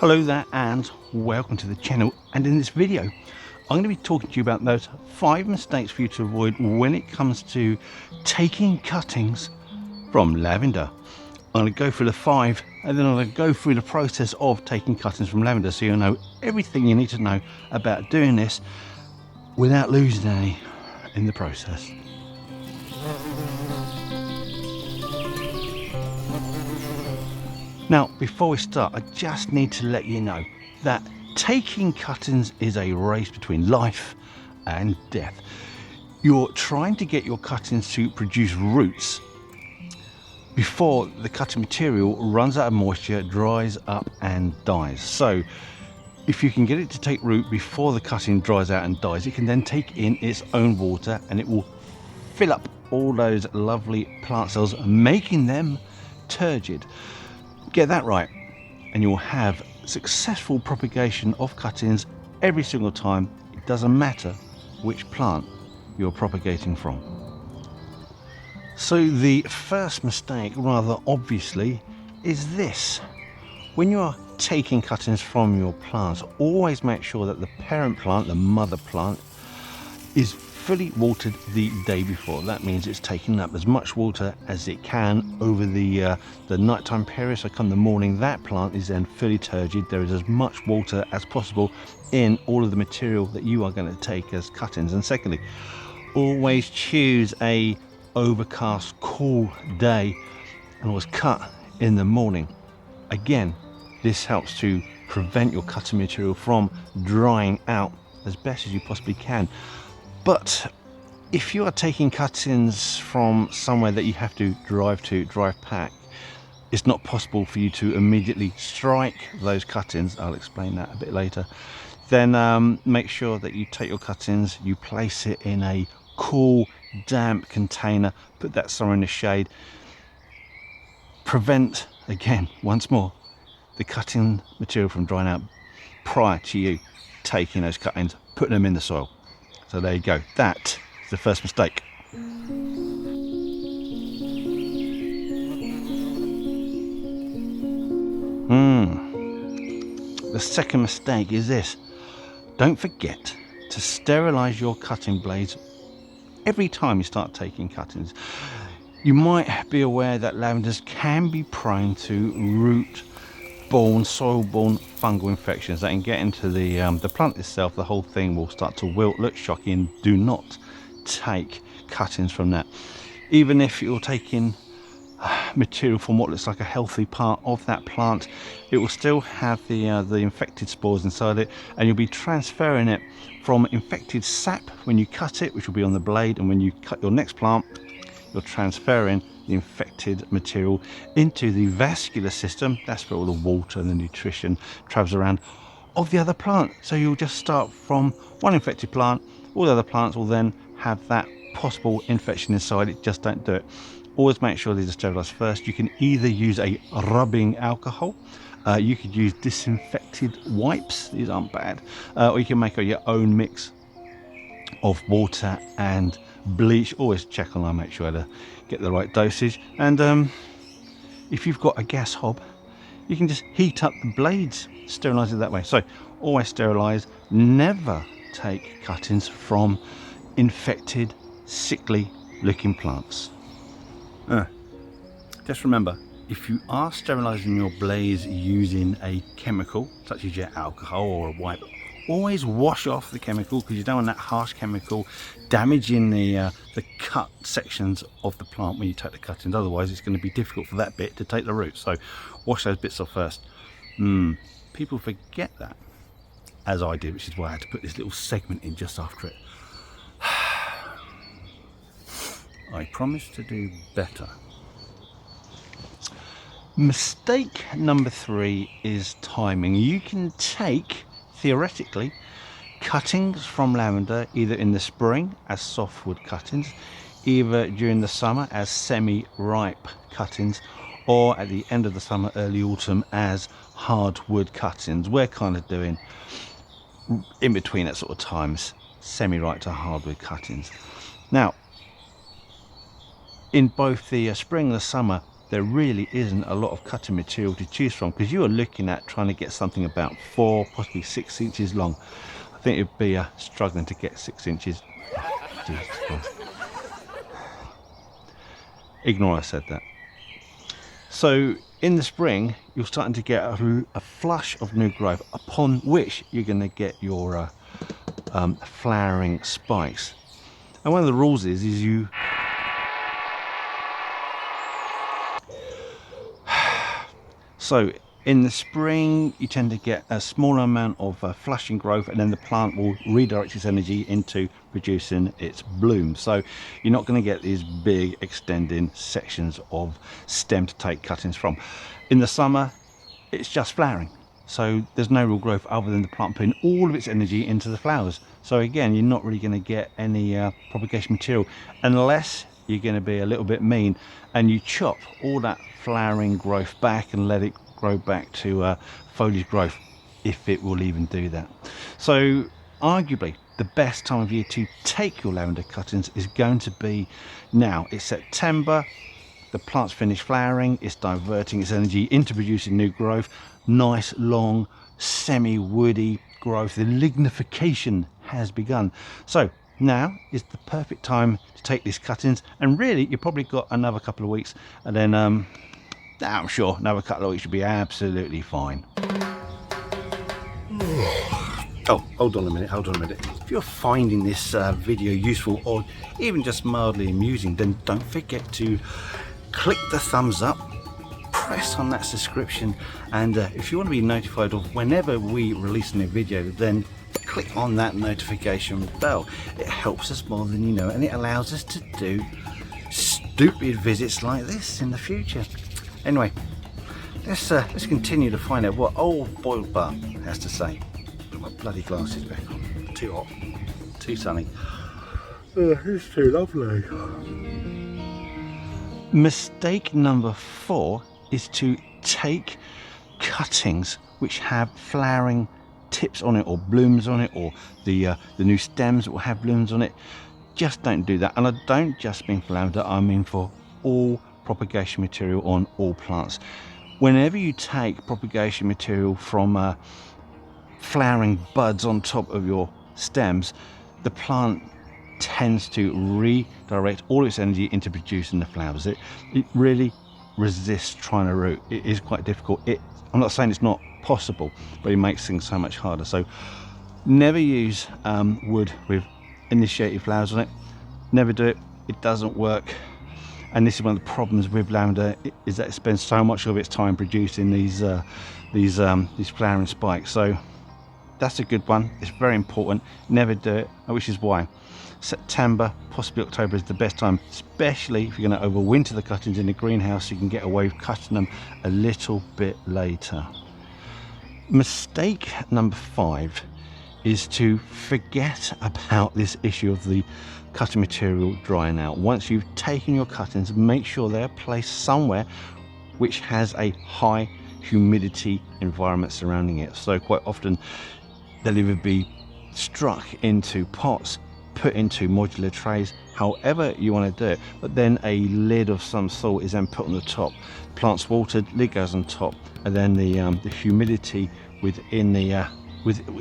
Hello there and welcome to the channel, and in this video I'm going to be talking to you about those 5 mistakes for you to avoid when it comes to taking cuttings from lavender. I'm going to go through the 5 and then I'm going to go through the process of taking cuttings from lavender so you'll know everything you need to know about doing this without losing any in the process. Now, before we start, I just need to let you know that taking cuttings is a race between life and death. You're trying to get your cuttings to produce roots before the cutting material runs out of moisture, dries up and dies. So if you can get it to take root before the cutting dries out and dies, it can then take in its own water and it will fill up all those lovely plant cells, making them turgid. Get that right and you'll have successful propagation of cuttings every single time. It doesn't matter which plant you're propagating from. So the first mistake, rather obviously, is this. When you are taking cuttings from your plants, always make sure that the parent plant, the mother plant, is fully watered the day before. That means it's taking up as much water as it can over the nighttime period. So come the morning, that plant is then fully turgid. There is as much water as possible in all of the material that you are going to take as cuttings. And secondly, always choose a overcast, cool day and always cut in the morning. Again, this helps to prevent your cutting material from drying out as best as you possibly can. But if you are taking cuttings from somewhere that you have to drive pack, it's not possible for you to immediately strike those cuttings. I'll explain that a bit later. Then make sure that you take your cuttings, you place it in a cool, damp container, put that somewhere in the shade. Prevent, again, once more, the cutting material from drying out prior to you taking those cuttings, putting them in the soil. So there you go, that is the first mistake. The second mistake is this. Don't forget to sterilize your cutting blades every time you start taking cuttings. You might be aware that lavenders can be prone to root-borne, soil-borne fungal infections that can get into the plant itself. The whole thing will start to wilt, look shocking. Do not take cuttings from that. Even if you're taking material from what looks like a healthy part of that plant, it will still have the infected spores inside it, and you'll be transferring it from infected sap when you cut it, which will be on the blade, and when you cut your next plant, you're transferring the infected material into the vascular system. That's where all the water and the nutrition travels around of the other plant. So you'll just start from one infected plant. All the other plants will then have that possible infection inside it. Just don't do it. Always make sure these are sterilized first. You can either use a rubbing alcohol, you could use disinfected wipes, these aren't bad, or you can make your own mix of water and bleach. Always check online, make sure to get the right dosage. And if you've got a gas hob, you can just heat up the blades, sterilize it that way. So always sterilize. Never take cuttings from infected, sickly looking plants. Just remember, if you are sterilizing your blades using a chemical such as your alcohol or a wipe, always wash off the chemical, because you don't want that harsh chemical damaging the cut sections of the plant when you take the cuttings. Otherwise it's going to be difficult for that bit to take the root. So wash those bits off first. People forget that, as I did, which is why I had to put this little segment in just after it. I promise to do better. Mistake number 3 is timing. You can take, theoretically, cuttings from lavender either in the spring as softwood cuttings, either during the summer as semi-ripe cuttings, or at the end of the summer, early autumn as hardwood cuttings. We're kind of doing in between that sort of times, semi-ripe to hardwood cuttings. Now, in both the spring and the summer, there really isn't a lot of cutting material to choose from, because you are looking at trying to get something about 4, possibly 6 inches long. I think it'd be struggling to get 6 inches. Jesus Christ. Ignore I said that. So in the spring, you're starting to get a flush of new growth, upon which you're going to get your flowering spikes. And one of the rules is you so in the spring you tend to get a smaller amount of flushing growth, and then the plant will redirect its energy into producing its bloom. So you're not going to get these big extending sections of stem to take cuttings from. In the summer it's just flowering, so there's no real growth other than the plant putting all of its energy into the flowers. So again, you're not really going to get any propagation material unless you're going to be a little bit mean and you chop all that flowering growth back and let it grow back to foliage growth, if it will even do that. So arguably the best time of year to take your lavender cuttings is going to be now. It's September, the plant's finished flowering, it's diverting its energy into producing new growth, nice long semi-woody growth. The lignification has begun. So now is the perfect time to take these cuttings, and really you've probably got another couple of weeks, and then I'm sure another couple of weeks should be absolutely fine. Oh, hold on a minute. If you're finding this video useful or even just mildly amusing, then don't forget to click the thumbs up, press on that subscription, and if you want to be notified of whenever we release a new video, then click on that notification bell. It helps us more than you know, and it allows us to do stupid visits like this in the future. Anyway, let's continue to find out what old boiled butt has to say. Put my bloody glasses back on. Too hot, too sunny. It's too lovely. Mistake number 4 is to take cuttings which have flowering tips on it or blooms on it, or the new stems that will have blooms on it. Just don't do that. And I don't just mean for lavender, I mean for all propagation material on all plants. Whenever you take propagation material from flowering buds on top of your stems, the plant tends to redirect all its energy into producing the flowers. It really resists trying to root. It is quite difficult. I'm not saying it's not possible, but it makes things so much harder. So never use wood with initiated flowers on it. Never do it. It doesn't work. And this is one of the problems with lavender, is that it spends so much of its time producing these flowering spikes. So that's a good one. It's very important. Never do it, which is why September, possibly October, is the best time, especially if you're going to overwinter the cuttings in the greenhouse. You can get away with cutting them a little bit later. Mistake number 5 is to forget about this issue of the cutting material drying out. Once you've taken your cuttings, make sure they're placed somewhere which has a high humidity environment surrounding it. So quite often they'll either be struck into pots, put into modular trays, however you want to do it, but then a lid of some sort is then put on the top. Plant's watered, lid goes on top, and then the humidity within the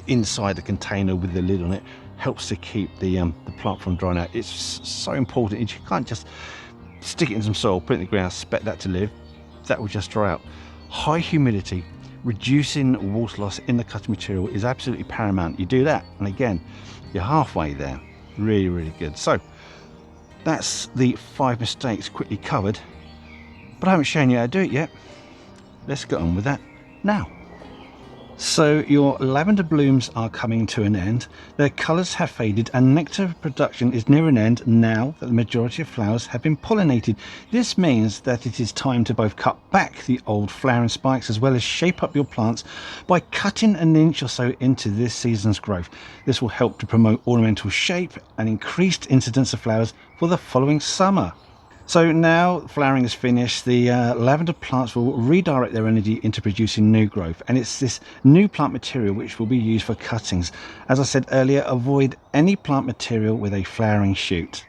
inside the container with the lid on it helps to keep the plant from drying out. It's so important. You can't just stick it in some soil, put it in the ground, expect that to live. That will just dry out. High humidity, reducing water loss in the cutting material is absolutely paramount. You do that, and again, you're halfway there. Really, really good. So that's the 5 mistakes quickly covered, but I haven't shown you how to do it yet. Let's get on with that now. So your lavender blooms are coming to an end. Their colours have faded and nectar production is near an end now that the majority of flowers have been pollinated. This means that it is time to both cut back the old flowering spikes as well as shape up your plants by cutting an inch or so into this season's growth. This will help to promote ornamental shape and increased incidence of flowers for the following summer. So now flowering is finished, the lavender plants will redirect their energy into producing new growth, and it's this new plant material which will be used for cuttings. As I said earlier, avoid any plant material with a flowering shoot.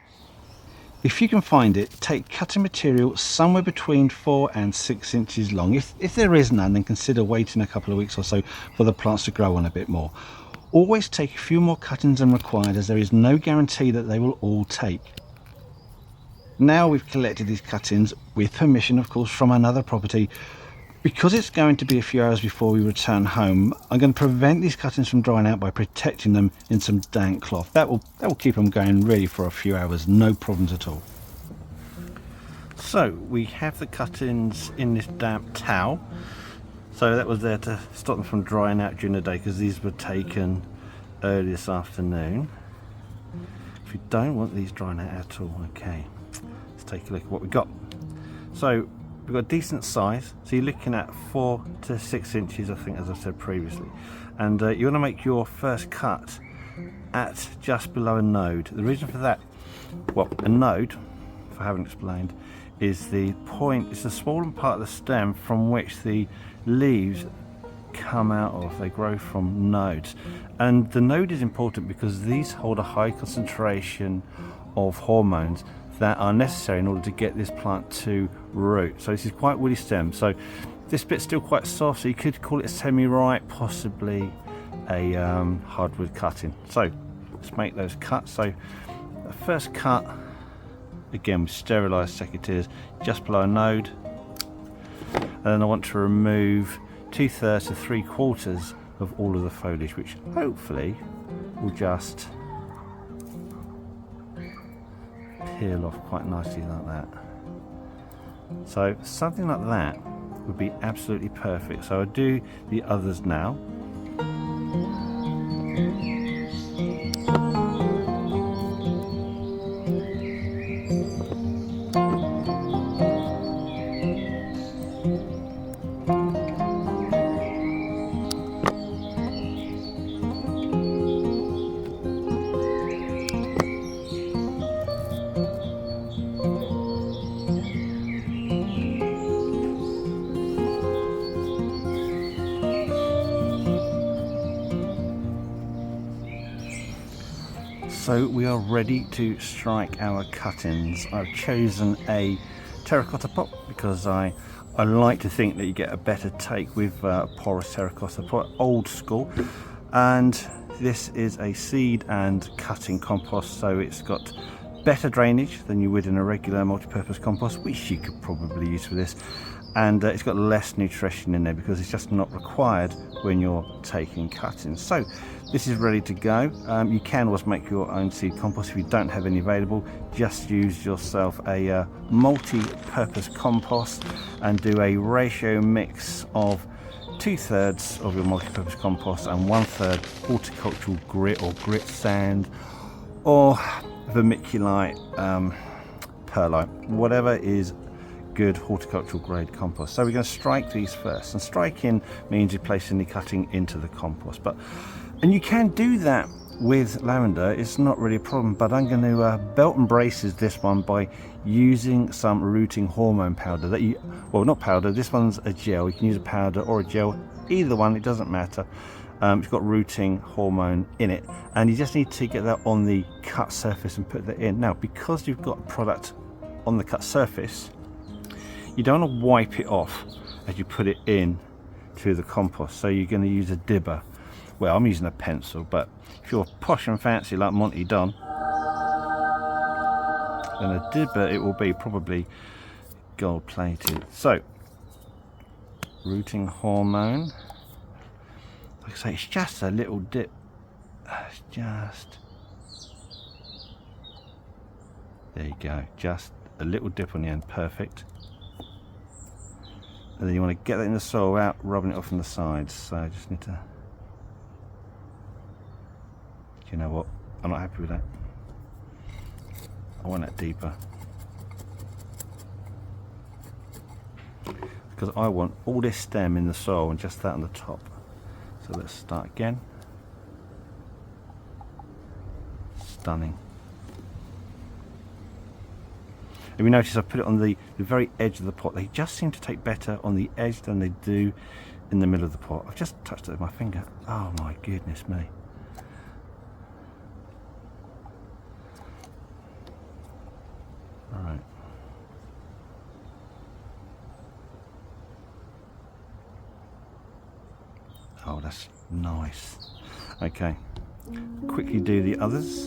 If you can find it, take cutting material somewhere between 4 and 6 inches long. If there is none, then consider waiting a couple of weeks or so for the plants to grow on a bit more. Always take a few more cuttings than required, as there is no guarantee that they will all take. Now we've collected these cuttings, with permission of course from another property. Because it's going to be a few hours before we return home, I'm going to prevent these cuttings from drying out by protecting them in some damp cloth. That will keep them going really for a few hours, no problems at all. So we have the cuttings in this damp towel. So that was there to stop them from drying out during the day, because these were taken early this afternoon. If you don't want these drying out at all, okay, let's take a look at what we got. So we've got a decent size, so you're looking at 4 to 6 inches, I think, as I said previously. And you want to make your first cut at just below a node. The reason for that, well, a node, if I haven't explained, is the point, it's the smaller part of the stem from which the leaves come out of. They grow from nodes. And the node is important because these hold a high concentration of hormones that are necessary in order to get this plant to root. So this is quite woody stem. So this bit's still quite soft, so you could call it a semi-ripe, possibly a hardwood cutting. So let's make those cuts. So the first cut, again with Sterilized Secrets, just below a node. And then I want to remove 2/3 to 3/4 of all of the foliage, which hopefully will just peel off quite nicely like that. So something like that would be absolutely perfect. So I'll do the others now. So we are ready to strike our cuttings. I've chosen a terracotta pot because I like to think that you get a better take with porous terracotta pot, old school. And this is a seed and cutting compost, so it's got better drainage than you would in a regular multi-purpose compost, which you could probably use for this. And it's got less nutrition in there because it's just not required when you're taking cuttings. So this is ready to go. You can always make your own seed compost if you don't have any available. Just use yourself a multi-purpose compost and do a ratio mix of 2/3 of your multi-purpose compost and 1/3 horticultural grit or grit sand or vermiculite, perlite, whatever is good horticultural grade compost. So we're going to strike these first, and striking means you're placing the cutting into the compost. And you can do that with lavender, it's not really a problem, but I'm going to belt and braces this one by using some rooting hormone powder that you, well, not powder, this one's a gel. You can use a powder or a gel, either one, it doesn't matter. It's got rooting hormone in it, and you just need to get that on the cut surface and put that in. Now, because you've got a product on the cut surface, you don't want to wipe it off as you put it in to the compost, so you're going to use a dibber. Well, I'm using a pencil, but if you're posh and fancy like Monty Don, then a dibber it will be, probably gold plated. So, rooting hormone. Like I say, it's just a little dip. It's just, there you go, just a little dip on the end, perfect. And then you want to get that in the soil without rubbing it off on the sides. So I just need to, you know what, I'm not happy with that. I want that deeper, because I want all this stem in the soil and just that on the top. So let's start again. Stunning. If you notice, I put it on the very edge of the pot. They just seem to take better on the edge than they do in the middle of the pot. I've just touched it with my finger. Oh my goodness me. Oh, that's nice. Okay, quickly do the others.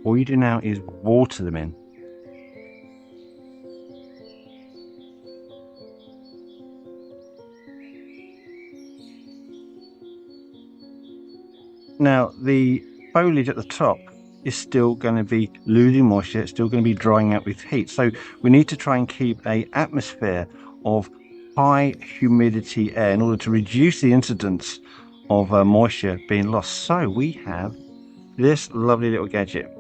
All you do now is water them in. Now the foliage at the top is still going to be losing moisture, it's still going to be drying out with heat. So we need to try and keep an atmosphere of high humidity air in order to reduce the incidence of moisture being lost. So we have this lovely little gadget.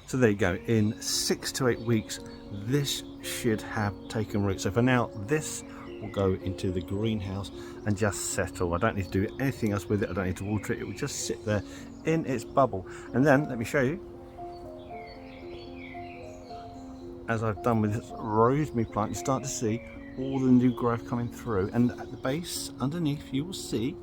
So there you go, in 6 to 8 weeks this should have taken root. So for now this will go into the greenhouse and just settle. I don't need to do anything else with it, I don't need to water it, it will just sit there in its bubble. And then let me show you, as I've done with this rosemary plant, you start to see all the new growth coming through, and at the base underneath you will see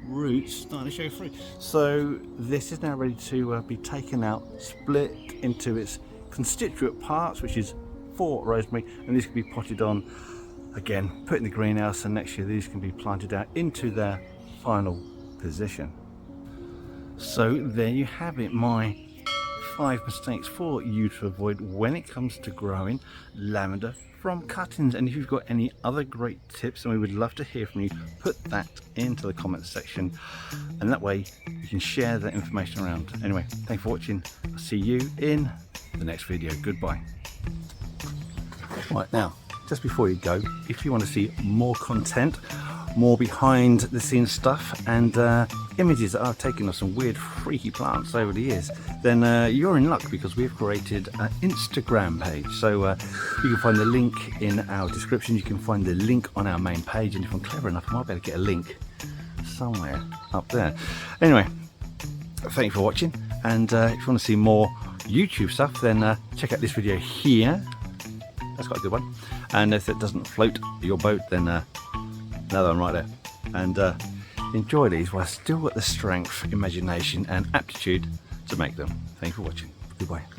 roots starting to show through. So this is now ready to be taken out, split into its constituent parts, which is for rosemary, and these can be potted on again, put in the greenhouse, and next year these can be planted out into their final position. So there you have it, my 5 mistakes for you to avoid when it comes to growing lavender from cuttings. And if you've got any other great tips, and we would love to hear from you, put that into the comments section, and that way you can share that information around. Anyway, thanks for watching. I'll see you in the next video. Goodbye. Right, now just before you go, if you want to see more content, more behind the scenes stuff, and images that I've taken of some weird freaky plants over the years, then you're in luck, because we've created an Instagram page. So you can find the link in our description, you can find the link on our main page, and if I'm clever enough I might be able to get a link somewhere up there. Anyway, thank you for watching, and if you want to see more YouTube stuff, then check out this video here. That's quite a good one. And if it doesn't float your boat, then another one right there. And enjoy these while I've still got the strength, imagination and aptitude to make them. Thank you for watching. Goodbye.